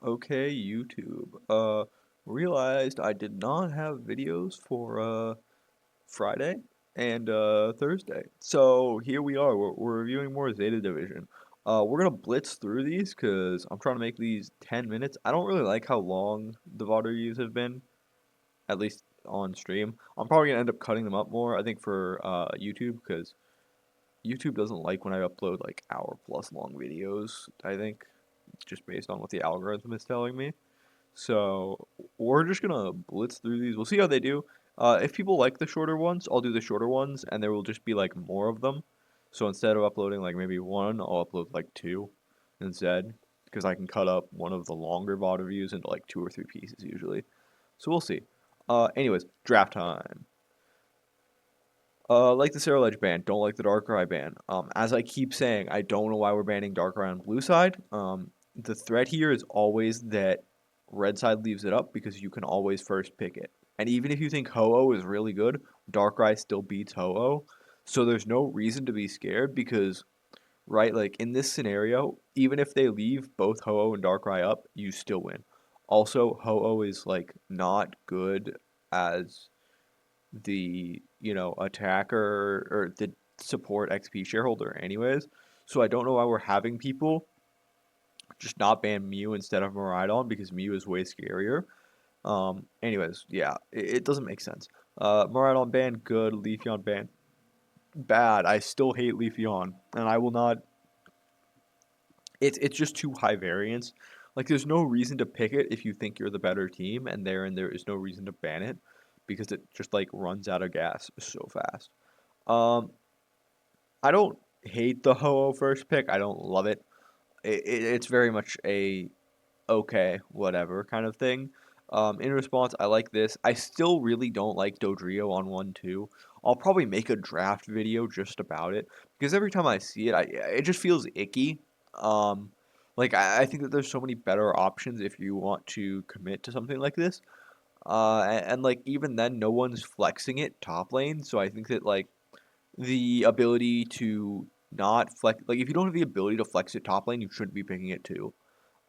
Okay, YouTube. Realized I did not have videos for Friday and Thursday. So here we are. We're reviewing more Zeta Division. We're gonna blitz through these because I'm trying to make these 10 minutes. I don't really like how long the VOD reviews have been, at least on stream. I'm probably gonna end up cutting them up more, I think, for YouTube because YouTube doesn't like when I upload like hour plus long videos, I think, just based on what the algorithm is telling me. So we're just gonna blitz through these. We'll see how they do. If people like the shorter ones, I'll do the shorter ones, and there will just be like more of them. So instead of uploading like maybe one, I'll upload like two instead, because I can cut up one of the longer VOD reviews into like two or three pieces usually. So we'll see. Anyways, draft time. Like the Sarah Ledge ban, don't like the Darkrai ban. As I keep saying, I don't know why we're banning Darkrai on blue side. The threat here is always that red side leaves it up because you can always first pick it. And even if you think Ho-Oh is really good, Darkrai still beats Ho-Oh. So there's no reason to be scared because, right, like in this scenario, even if they leave both Ho-Oh and Darkrai up, you still win. Also, Ho-Oh is like not good as the attacker or the support XP shareholder anyways. So I don't know why we're having people just not ban Mew instead of Miraidon because Mew is way scarier. Anyways, yeah, it doesn't make sense. Miraidon ban good, Leafeon ban bad. I still hate Leafeon, and I will not. It's just too high variance. Like there's no reason to pick it if you think you're the better team, and there is no reason to ban it because it just like runs out of gas so fast. Um, I don't hate the Ho-Oh first pick. I don't love it. It's very much a okay, whatever kind of thing. In response, I like this. I still really don't like Dodrio on 1-2. I'll probably make a draft video just about it because every time I see it, it just feels icky. Um, like I think that there's so many better options if you want to commit to something like this. And like even then, no one's flexing it top lane, so I think that like the ability to not flex, like if you don't have the ability to flex it top lane, you shouldn't be picking it too.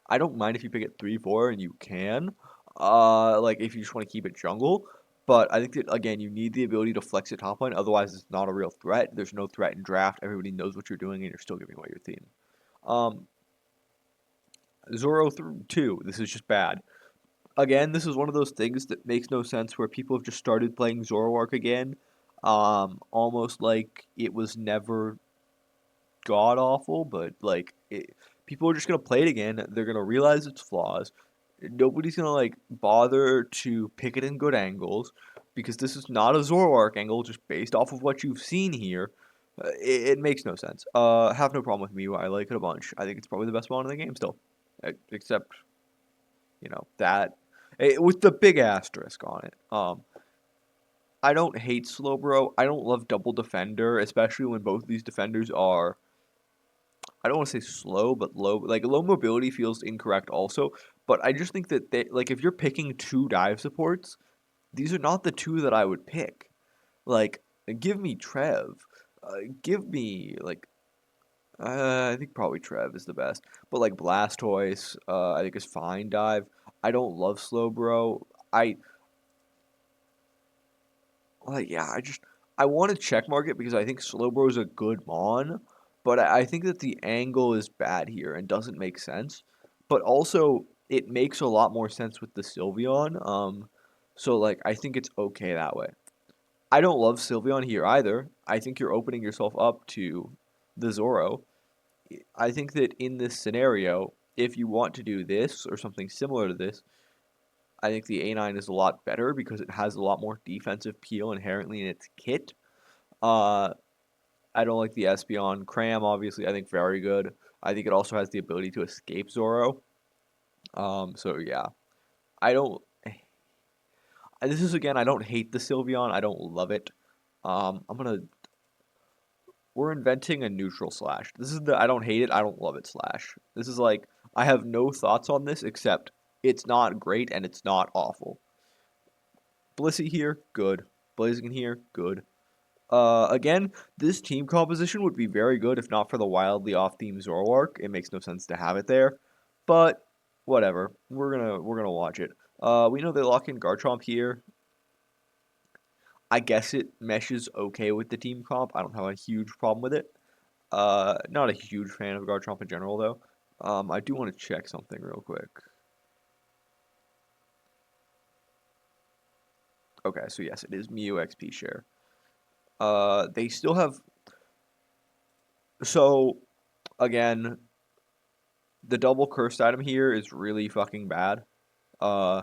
I don't mind if you pick it 3-4 and you can, like if you just want to keep it jungle. But I think that again, you need the ability to flex it top lane. Otherwise, it's not a real threat. There's no threat in draft. Everybody knows what you're doing, and you're still giving away your theme. Um, Zoro 2. This is just bad. Again, this is one of those things that makes no sense where people have just started playing Zoroark again, almost like it was never god awful, but like people are just gonna play it again. They're gonna realize its flaws. Nobody's gonna like bother to pick it in good angles because this is not a Zoroark angle just based off of what you've seen here. It makes no sense. Have no problem with Mew. I like it a bunch. I think it's probably the best one in the game still, except that with the big asterisk on it. I don't hate Slowbro. I don't love Double Defender, especially when both of these defenders are, I don't want to say slow, but low. Like low mobility feels incorrect also. But I just think that they like if you're picking two dive supports, these are not the two that I would pick. Like give me Trev, give me like I think probably Trev is the best. But like Blastoise, I think is fine dive. I don't love Slowbro. I like yeah. I want to check mark it because I think Slowbro is a good mon, but I think that the angle is bad here and doesn't make sense. But also, it makes a lot more sense with the Sylveon. So like I think it's okay that way. I don't love Sylveon here either. I think you're opening yourself up to the Zoro. I think that in this scenario, if you want to do this or something similar to this, I think the A9 is a lot better because it has a lot more defensive peel inherently in its kit. Uh, I don't like the Espeon. Cram, obviously, I think very good. I think it also has the ability to escape Zoro. So yeah, I don't. This is again, I don't hate the Sylveon. I don't love it. I'm gonna. We're inventing a neutral slash. This is the I don't hate it. I don't love it slash. This is like I have no thoughts on this except it's not great and it's not awful. Blissey here, good. Blaziken here, good. Again, this team composition would be very good if not for the wildly off-theme Zoroark. It makes no sense to have it there. But whatever. We're gonna watch it. We know they lock in Garchomp here. I guess it meshes okay with the team comp. I don't have a huge problem with it. Not a huge fan of Garchomp in general though. I do want to check something real quick. Okay, so yes, it is Mew XP share. They still have. So again, the double cursed item here is really fucking bad. Uh,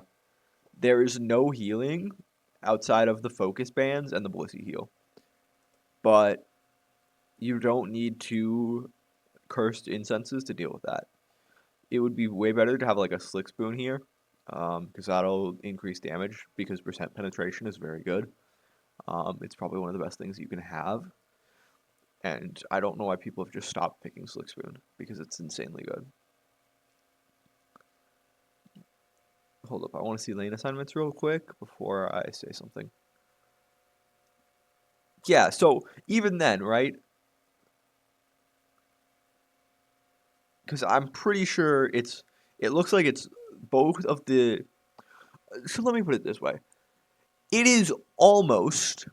there is no healing outside of the focus bands and the Blissey heal, but you don't need two cursed incenses to deal with that. It would be way better to have like a Slick Spoon here, because that'll increase damage because percent penetration is very good. It's probably one of the best things you can have, and I don't know why people have just stopped picking Slick Spoon because it's insanely good. Hold up, I want to see lane assignments real quick before I say something. Yeah, so even then, right? Because I'm pretty sure it looks like it's both of the. So let me put it this way: it is almost,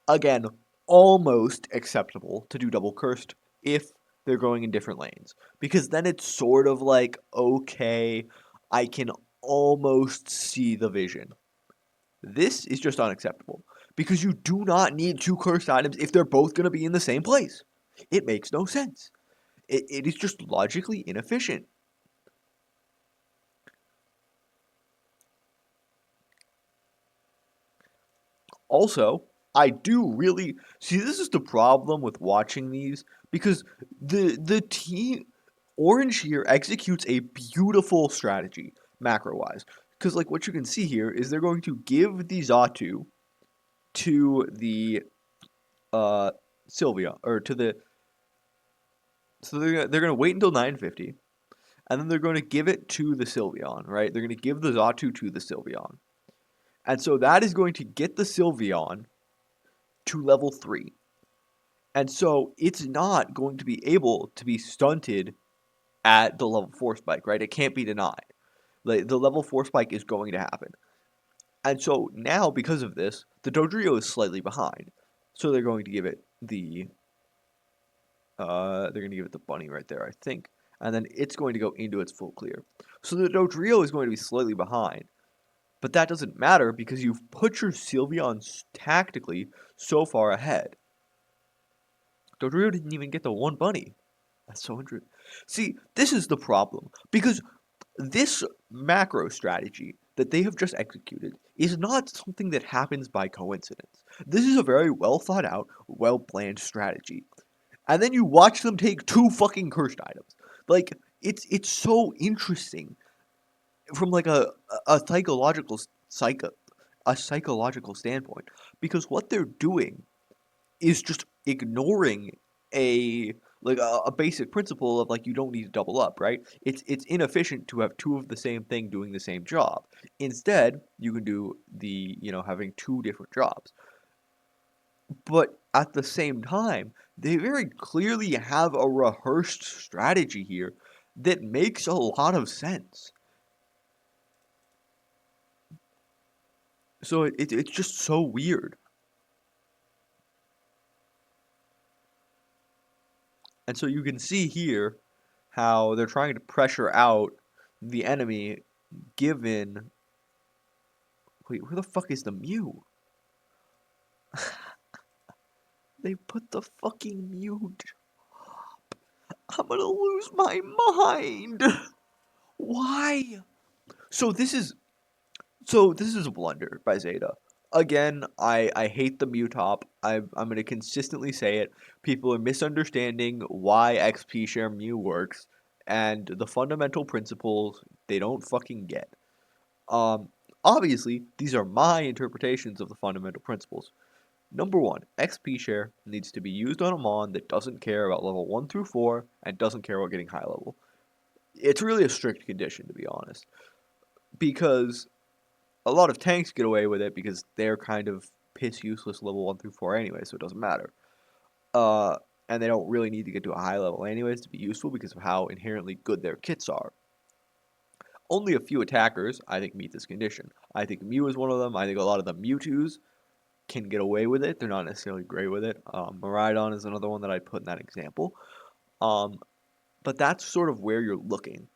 again, almost acceptable to do double cursed if they're going in different lanes, because then it's sort of like, okay, I can almost see the vision. This is just unacceptable because you do not need two cursed items if they're both going to be in the same place. It makes no sense. It is just logically inefficient. Also, I do really see this is the problem with watching these because the team Orange here executes a beautiful strategy macro wise. Because like what you can see here is they're going to give the Xatu to the uh Sylvia or to the so they're gonna wait until 950 and then they're going to give it to the Sylveon, right? They're going to give the Xatu to the Sylveon. And so that is going to get the Sylveon to level 3. And so it's not going to be able to be stunted at the level 4 spike, right? It can't be denied. Like, the level 4 spike is going to happen. And so now, because of this, the Dodrio is slightly behind. So they're going to give it the bunny right there, I think. And then it's going to go into its full clear. So the Dodrio is going to be slightly behind. But that doesn't matter because you've put your Sylveon tactically so far ahead. Dodrio didn't even get the one bunny. That's so interesting. See, this is the problem because this macro strategy that they have just executed is not something that happens by coincidence. This is a very well thought out, well planned strategy. And then you watch them take two fucking cursed items. Like it's so interesting from like a psychological a psychological standpoint because what they're doing is just ignoring a basic principle of like you don't need to double up, right? It's inefficient to have two of the same thing doing the same job. Instead, you can do the, having two different jobs. But at the same time, they very clearly have a rehearsed strategy here that makes a lot of sense. So it's just so weird. And so you can see here how they're trying to pressure out the enemy given. Wait, where the fuck is the Mew? They put the fucking Mew. I'm gonna lose my mind. Why? So this is this is a blunder by Zeta. Again, I hate the Mew top. I'm gonna consistently say it. People are misunderstanding why XP share Mew works and the fundamental principles they don't fucking get. Um, Obviously, these are my interpretations of the fundamental principles. Number one, XP share needs to be used on a Mon that doesn't care about level 1 through 4 and doesn't care about getting high level. It's really a strict condition, to be honest, because a lot of tanks get away with it because they're kind of piss useless level 1 through 4 anyway, so it doesn't matter. And they don't really need to get to a high level anyways to be useful because of how inherently good their kits are. Only a few attackers, I think, meet this condition. I think Mew is one of them. I think a lot of the Mewtwo's can get away with it. They're not necessarily great with it. Miraidon is another one that I'd put in that example. Um, but that's sort of where you're looking.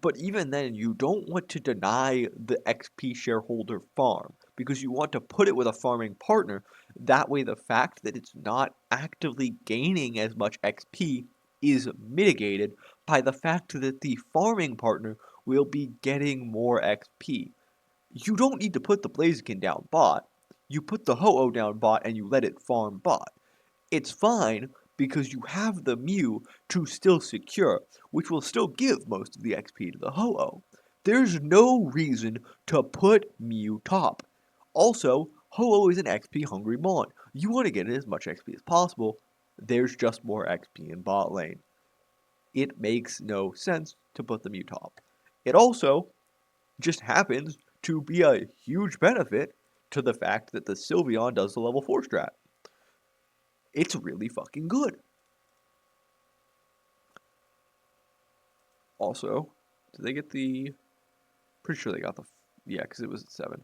But even then, you don't want to deny the XP shareholder farm because you want to put it with a farming partner. That way, the fact that it's not actively gaining as much XP is mitigated by the fact that the farming partner will be getting more XP. You don't need to put the Blaziken down bot. You put the Ho-Oh down bot and you let it farm bot. It's fine because you have the Mew to still secure, which will still give most of the XP to the Ho-Oh. There's no reason to put Mew top. Also, Ho-Oh is an XP hungry mon. You want to get as much XP as possible. There's just more XP in bot lane. It makes no sense to put the Mew top. It also just happens to be a huge benefit to the fact that the Sylveon does the level 4 strat. It's really fucking good. Also, did they get the... Pretty sure they got the... Yeah, because it was at 7.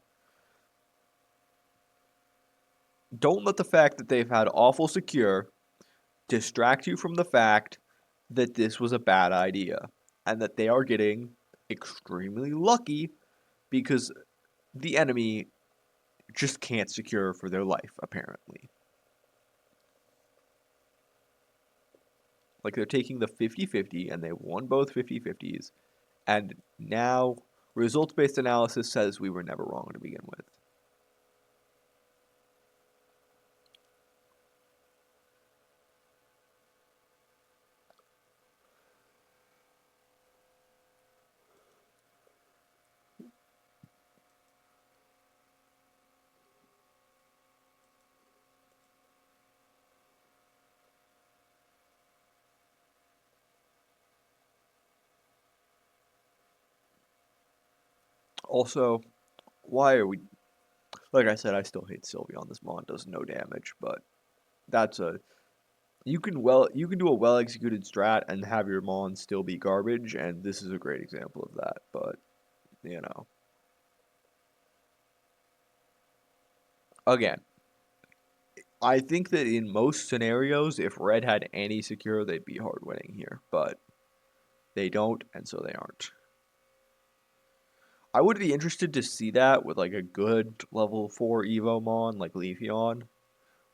Don't let the fact that they've had awful secure distract you from the fact that this was a bad idea. And that they are getting extremely lucky because the enemy just can't secure for their life, apparently. Like, they're taking the 50-50, and they won both 50-50s, and now results-based analysis says we were never wrong to begin with. Also, why are we... Like I said, I still hate Sylveon. This mon does no damage, but that's a... You can do a well-executed strat and have your mon still be garbage, and this is a great example of that, but, you know. Again, I think that in most scenarios, if Red had any secure, they'd be hard winning here, but they don't, and so they aren't. I would be interested to see that with like a good level 4 Evomon like Leafeon,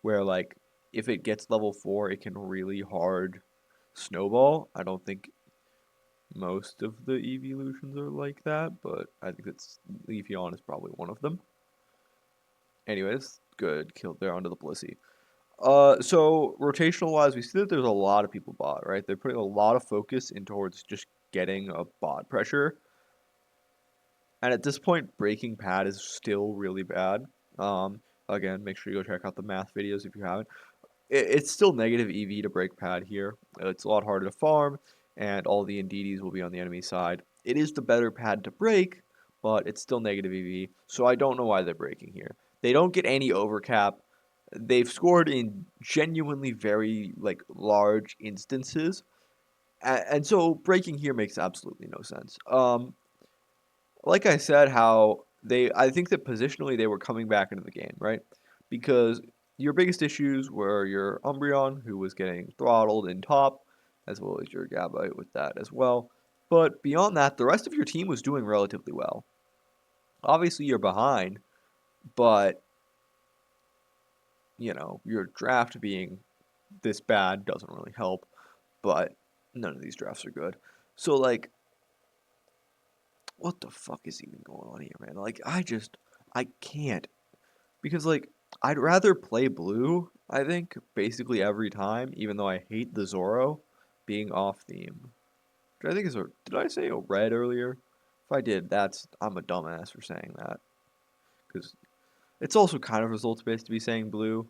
where like if it gets level 4, it can really hard snowball. I don't think most of the evolutions are like that, but I think that's Leafeon is probably one of them. Anyways, good kill there onto the Blissey. So rotational wise, we see that there's a lot of people bot, right? They're putting a lot of focus in towards just getting a bot pressure. And at this point, breaking pad is still really bad. Again, make sure you go check out the math videos if you haven't. It's still negative EV to break pad here. It's a lot harder to farm, and all the Indeedis will be on the enemy side. It is the better pad to break, but it's still negative EV, so I don't know why they're breaking here. They don't get any overcap. They've scored in genuinely very like large instances, and so breaking here makes absolutely no sense. Like I said, I think that positionally they were coming back into the game, right? Because your biggest issues were your Umbreon, who was getting throttled in top, as well as your Gabite with that as well. But beyond that, the rest of your team was doing relatively well. Obviously, you're behind, but, you know, your draft being this bad doesn't really help, but none of these drafts are good. So, like, what the fuck is even going on here, man? Like, I can't. Because, like, I'd rather play blue, I think, basically every time, even though I hate the Zoro being off theme. Did I say a red earlier? If I did, I'm a dumbass for saying that. Because it's also kind of results based to be saying blue.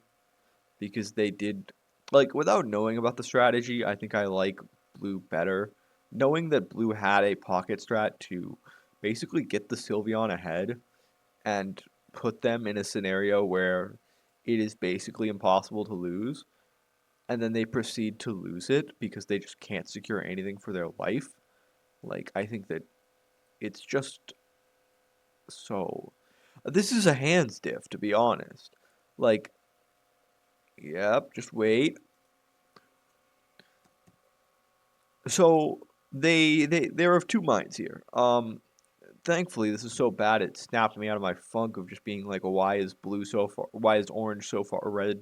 Because they did, like, without knowing about the strategy, I think I like blue better. Knowing that blue had a pocket strat to basically get the Sylveon ahead and put them in a scenario where it is basically impossible to lose, and then they proceed to lose it because they just can't secure anything for their life. Like, I think that it's just so. This is a hand stiff, to be honest. Like, yep, just wait. So they're of two minds here. Thankfully, this is so bad it snapped me out of my funk of just being like, why is blue so far? Why is orange so far red?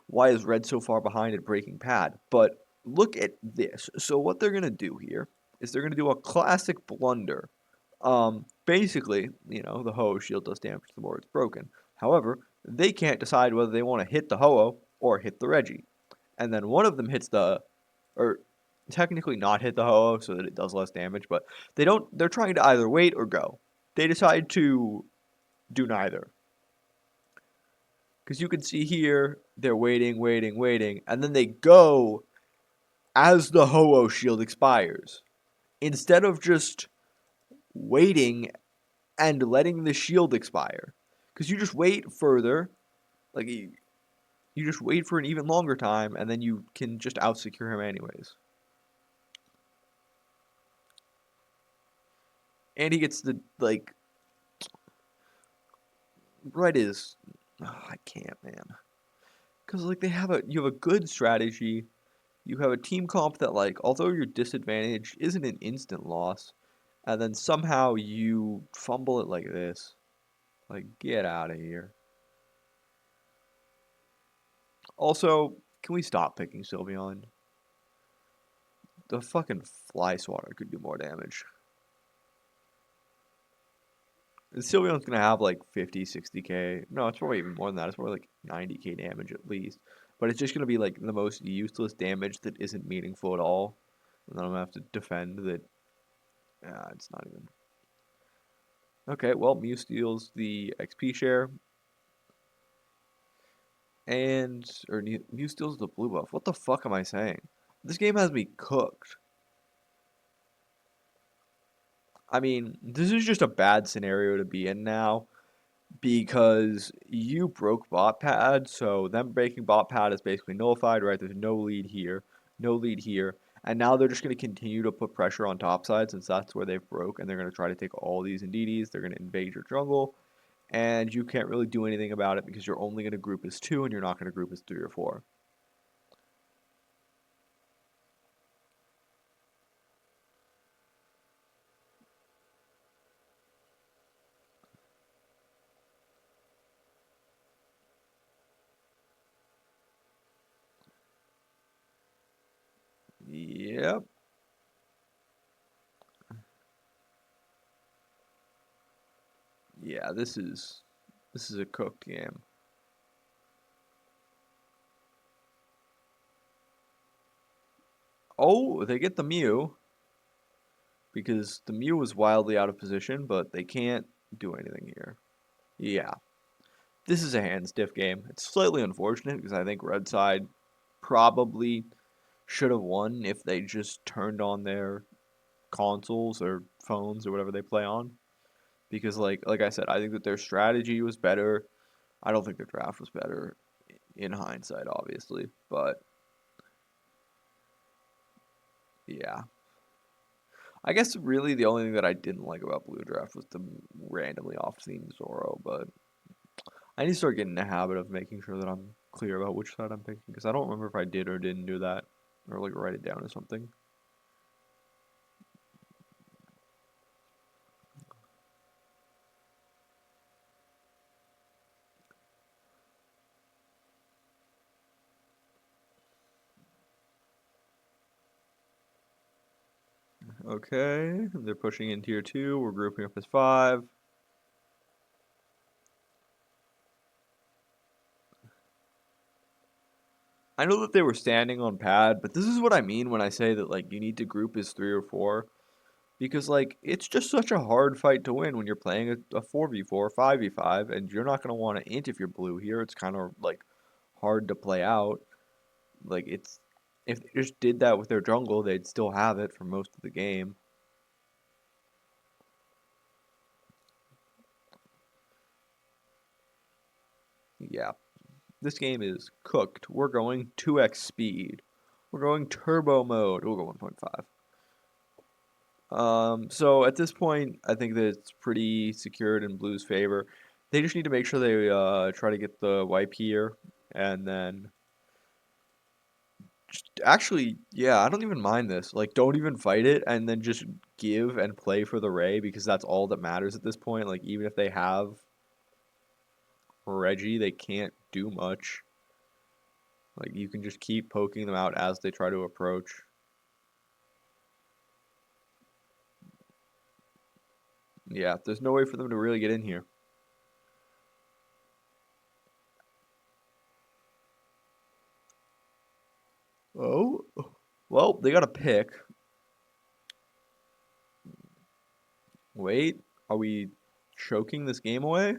Why is red so far behind at breaking pad? But look at this. So what they're gonna do here is they're gonna do a classic blunder. Basically, the Ho-Oh shield does damage the more it's broken. However, they can't decide whether they want to hit the Ho-Oh or hit the Reggie. And then one of them hits or technically not hit the Ho-Oh so that it does less damage, but they're trying to either wait or go. They decide to do neither. Because you can see here, they're waiting, waiting, waiting, and then they go as the Ho-Oh shield expires. Instead of just waiting and letting the shield expire. Because you just wait further, like you just wait for an even longer time, and then you can just out-secure him anyways. And he gets the, like, red is, I can't, man. Because, like, you have a good strategy, you have a team comp that, like, although your disadvantage isn't an instant loss, and then somehow you fumble it like this. Like, get out of here. Also, can we stop picking Sylveon? The fucking Fly Swatter could do more damage. And Sylveon's gonna have like 50, 60k. No, it's probably even more than that. It's probably like 90k damage at least. But it's just gonna be like the most useless damage that isn't meaningful at all. And then I'm gonna have to defend that. Yeah, it's not even. Okay, well, Mew steals the XP share. Or Mew steals the blue buff. What the fuck am I saying? This game has me cooked. I mean, this is just a bad scenario to be in now because you broke bot pad, so them breaking bot pad is basically nullified, right? There's no lead here, no lead here, and now they're just going to continue to put pressure on top side since that's where they've broke, and they're going to try to take all these Indeedis. They're going to invade your jungle, and you can't really do anything about it because you're only going to group as 2 and you're not going to group as 3 or 4. Yep. Yeah, this is a cooked game. Oh, they get the Mew because the Mew was wildly out of position, but they can't do anything here. Yeah. This is a hand stiff game. It's slightly unfortunate because I think Red Side probably should have won if they just turned on their consoles or phones or whatever they play on. Because like I said, I think that their strategy was better. I don't think their draft was better in hindsight, obviously. But yeah. I guess really the only thing that I didn't like about Blue Draft was the randomly off-theme Zoro, but I need to start getting in the habit of making sure that I'm clear about which side I'm picking because I don't remember if I did or didn't do that or like write it down or something. Okay, they're pushing in tier 2. We're grouping up as 5. I know that they were standing on pad, but this is what I mean when I say that like you need to group as 3 or 4 because like it's just such a hard fight to win when you're playing a 4v4, 5v5 and you're not going to want to int if you're blue here. It's kind of like hard to play out. Like it's if they just did that with their jungle, they'd still have it for most of the game. Yeah, this game is cooked. We're going 2x speed. We're going turbo mode. We'll go 1.5. So at this point, I think that it's pretty secured in Blue's favor. They just need to make sure they try to get the wipe here, and then actually, yeah, I don't even mind this. Like, don't even fight it, and then just give and play for the Ray because that's all that matters at this point. Like, even if they have Reggie, they can't do much. Like, you can just keep poking them out as they try to approach. Yeah, there's no way for them to really get in here. Oh, well, they got a pick. Wait, are we choking this game away?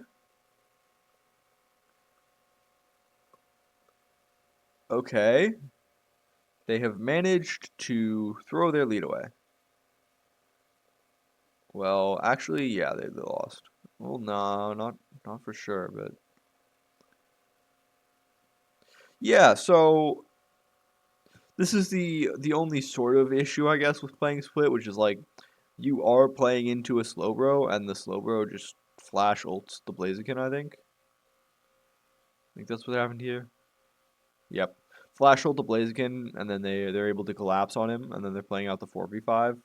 Okay. They have managed to throw their lead away. Well, actually, yeah, they lost. Well, no, not for sure, but yeah. So this is the only sort of issue, I guess, with playing split, which is like you are playing into a Slowbro, and the Slowbro just flash ults the Blaziken. I think that's what happened here. Yep, flash ult the Blaziken, and then they're able to collapse on him, and then they're playing out the 4v5,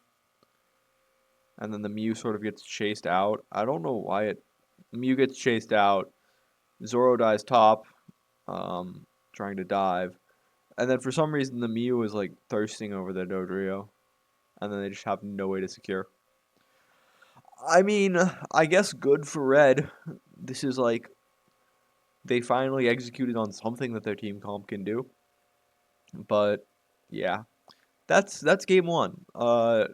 and then the Mew sort of gets chased out. I don't know why Mew gets chased out. Zoro dies top, trying to dive. And then for some reason, the Mew is like thirsting over the Dodrio. And then they just have no way to secure. I mean, I guess good for Red. This is like they finally executed on something that their team comp can do. But yeah, that's game one. I'm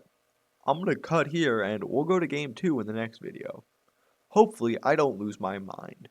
gonna cut here and we'll go to game two in the next video. Hopefully, I don't lose my mind.